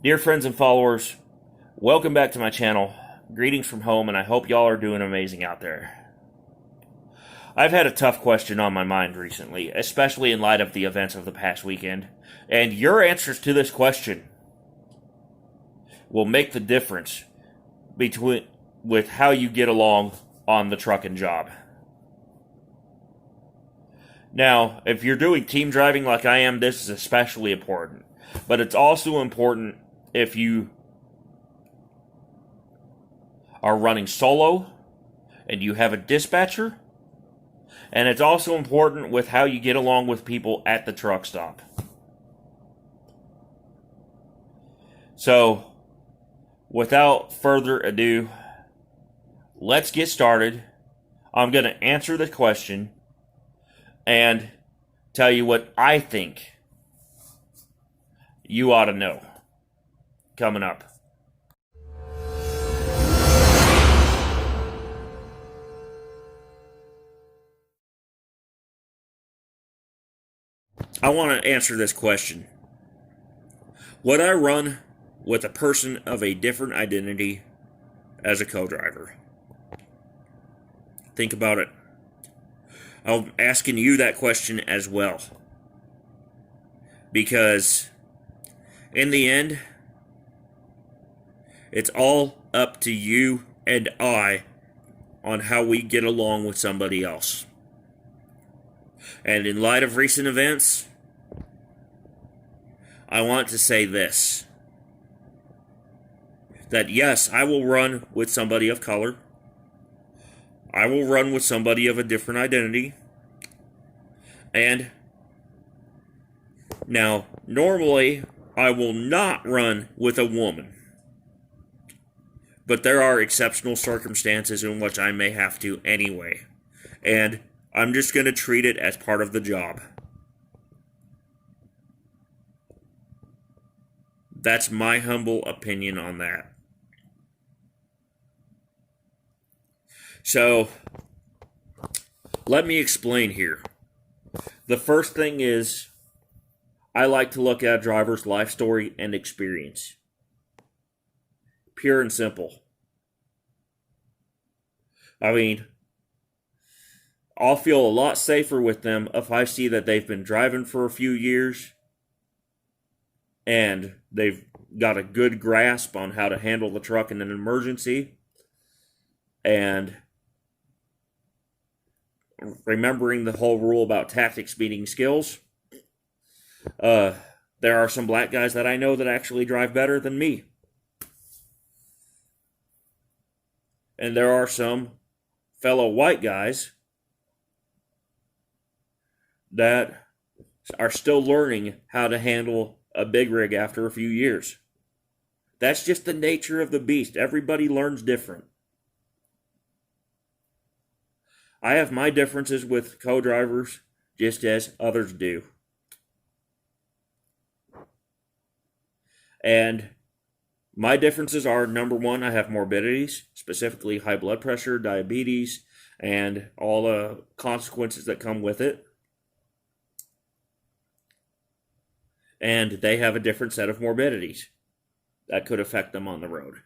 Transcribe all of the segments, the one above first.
Dear friends and followers, welcome back to my channel. Greetings from home, and I hope y'all are doing amazing out there. I've had a tough question on my mind recently, especially in light of the events of the past weekend, and your answers to this question will make the difference between with how you get along on the trucking job. Now, if you're doing team driving like I am, this is especially important. But it's also important if you are running solo and you have a dispatcher. And it's also important with how you get along with people at the truck stop. So, without further ado, let's get started. I'm going to answer the question and tell you what I think you ought to know. Coming up. I want to answer this question. Would I run with a person of a different identity as a co-driver? Think about it. I'm asking you that question as well. Because in the end, it's all up to you and I on how we get along with somebody else. And in light of recent events, I want to say this. That yes, I will run with somebody of color. I will run with somebody of a different identity. And now, normally, I will not run with a woman. But there are exceptional circumstances in which I may have to anyway. And I'm just going to treat it as part of the job. That's my humble opinion on that. So, let me explain here. The first thing is, I like to look at a driver's life story and experience. Pure and simple. I mean, I'll feel a lot safer with them if I see that they've been driving for a few years and they've got a good grasp on how to handle the truck in an emergency and remembering the whole rule about tactics beating skills. There are some black guys that I know that actually drive better than me. And there are some fellow white guys that are still learning how to handle a big rig after a few years. That's just the nature of the beast. Everybody learns different. I have my differences with co-drivers just as others do. And my differences are, number one, I have morbidities, specifically high blood pressure, diabetes, and all the consequences that come with it. And they have a different set of morbidities that could affect them on the road.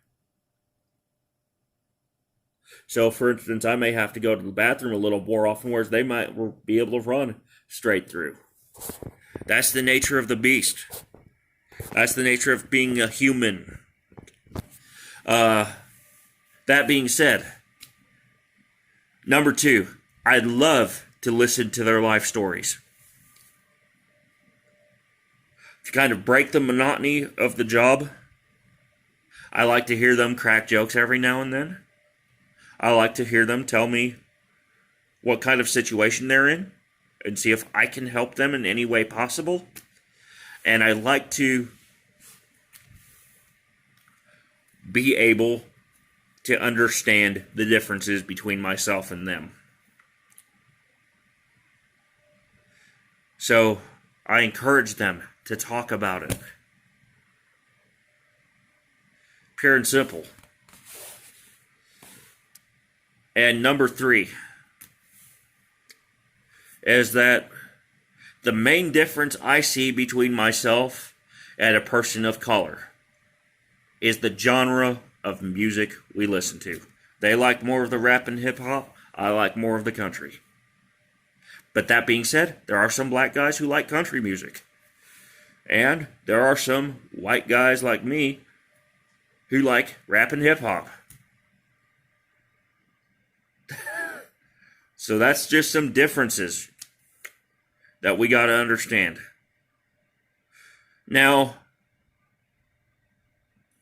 So, for instance, I may have to go to the bathroom a little more often, whereas they might be able to run straight through. That's the nature of the beast. That's the nature of being a human. That being said, number two, I'd love to listen to their life stories. To kind of break the monotony of the job, I like to hear them crack jokes every now and then. I like to hear them tell me what kind of situation they're in and see if I can help them in any way possible. And I like to be able to understand the differences between myself and them. So I encourage them to talk about it. Pure and simple. And number three is that the main difference I see between myself and a person of color is the genre of music we listen to. They like more of the rap and hip hop. I like more of the country. But that being said, there are some black guys who like country music. And there are some white guys like me who like rap and hip hop. So that's just some differences that we got to understand. Now,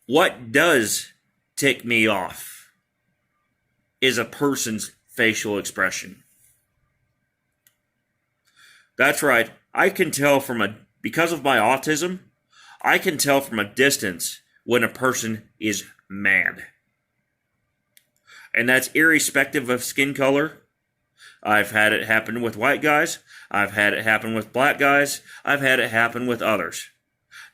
what does tick me off is a person's facial expression. That's right. I can tell because of my autism, I can tell from a distance when a person is mad. And that's irrespective of skin color. I've had it happen with white guys. I've had it happen with black guys. I've had it happen with others.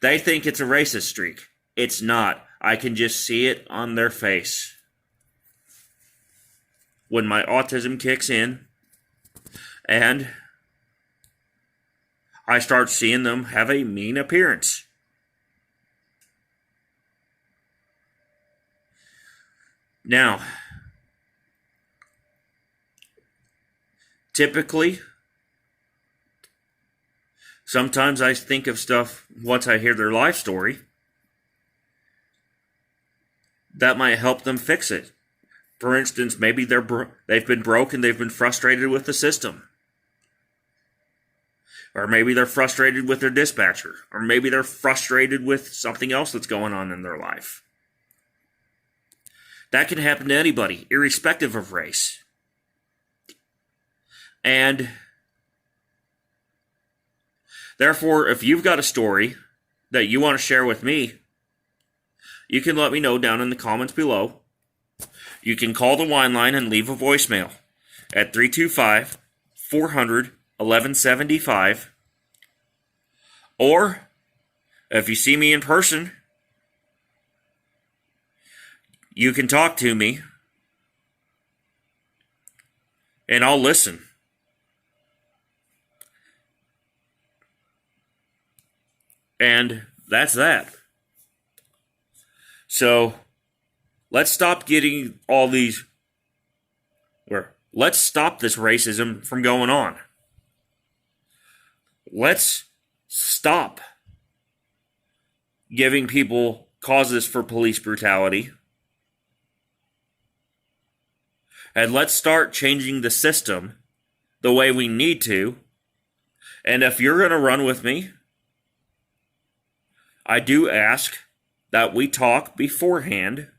They think it's a racist streak. It's not. I can just see it on their face. When my autism kicks in and I start seeing them have a mean appearance. Now, typically, sometimes I think of stuff once I hear their life story that might help them fix it. For instance, maybe they've been broke and they've been frustrated with the system. Or maybe they're frustrated with their dispatcher. Or maybe they're frustrated with something else that's going on in their life. That can happen to anybody, irrespective of race. And therefore, if you've got a story that you want to share with me, you can let me know down in the comments below. You can call the wine line and leave a voicemail at 325-400-1175. Or, if you see me in person, you can talk to me and I'll listen. And that's that. So, let's stop getting all these... Let's stop this racism from going on. Let's stop giving people causes for police brutality. And let's start changing the system the way we need to. And if you're going to run with me, I do ask that we talk beforehand,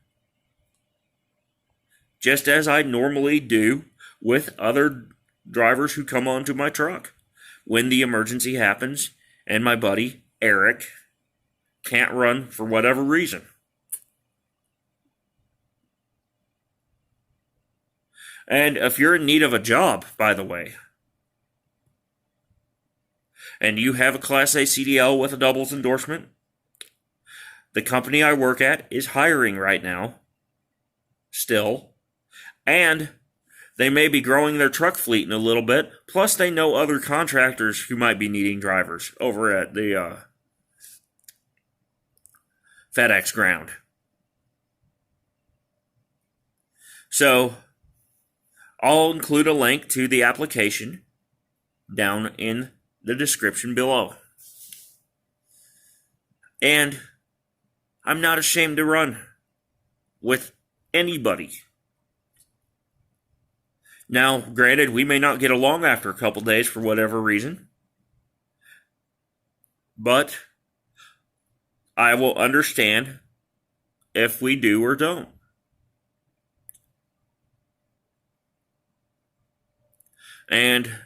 just as I normally do with other drivers who come onto my truck. When the emergency happens and my buddy Eric can't run for whatever reason. And if you're in need of a job, by the way, and you have a Class A CDL with a doubles endorsement, the company I work at is hiring right now, still, and they may be growing their truck fleet in a little bit, plus they know other contractors who might be needing drivers over at the FedEx ground. So, I'll include a link to the application down in the description below. And I'm not ashamed to run with anybody. Now, granted, we may not get along after a couple days for whatever reason, but I will understand if we do or don't. And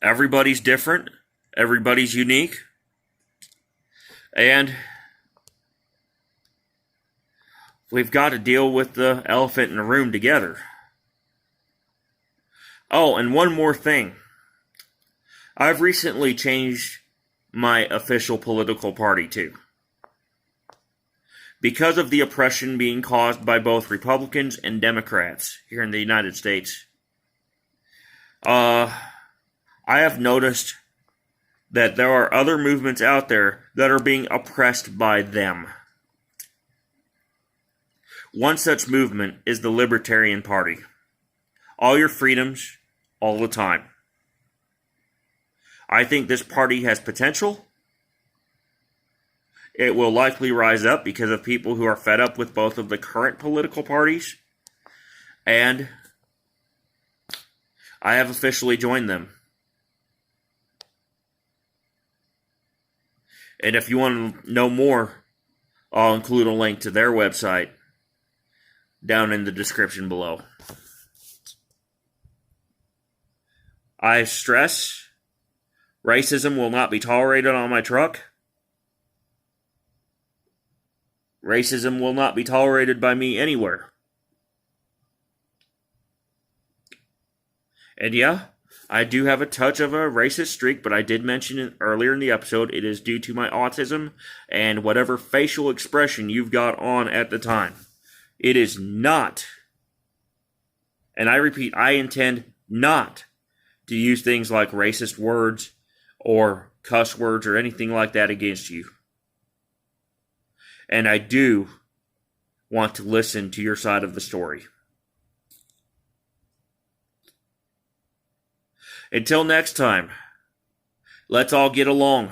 everybody's different, everybody's unique, and we've got to deal with the elephant in the room together. Oh, and one more thing. I've recently changed my official political party too. Because of the oppression being caused by both Republicans and Democrats here in the United States, I have noticed that there are other movements out there that are being oppressed by them. One such movement is the Libertarian Party. All your freedoms, all the time. I think this party has potential. It will likely rise up because of people who are fed up with both of the current political parties. And I have officially joined them. And if you want to know more, I'll include a link to their website down in the description below. I stress, racism will not be tolerated on my truck. Racism will not be tolerated by me anywhere. And yeah, I do have a touch of a racist streak, but I did mention it earlier in the episode. It is due to my autism and whatever facial expression you've got on at the time. It is not, and I repeat, I intend not to use things like racist words or cuss words or anything like that against you. And I do want to listen to your side of the story. Until next time, let's all get along.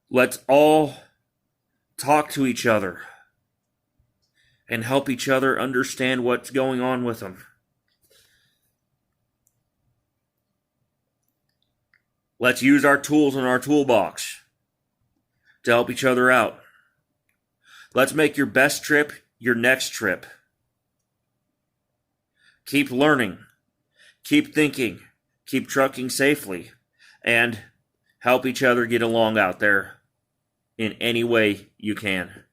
Let's all talk to each other and help each other understand what's going on with them. Let's use our tools in our toolbox to help each other out. Let's make your best trip your next trip. Keep learning, keep thinking, keep trucking safely, and help each other get along out there in any way you can.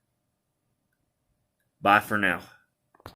Bye for now.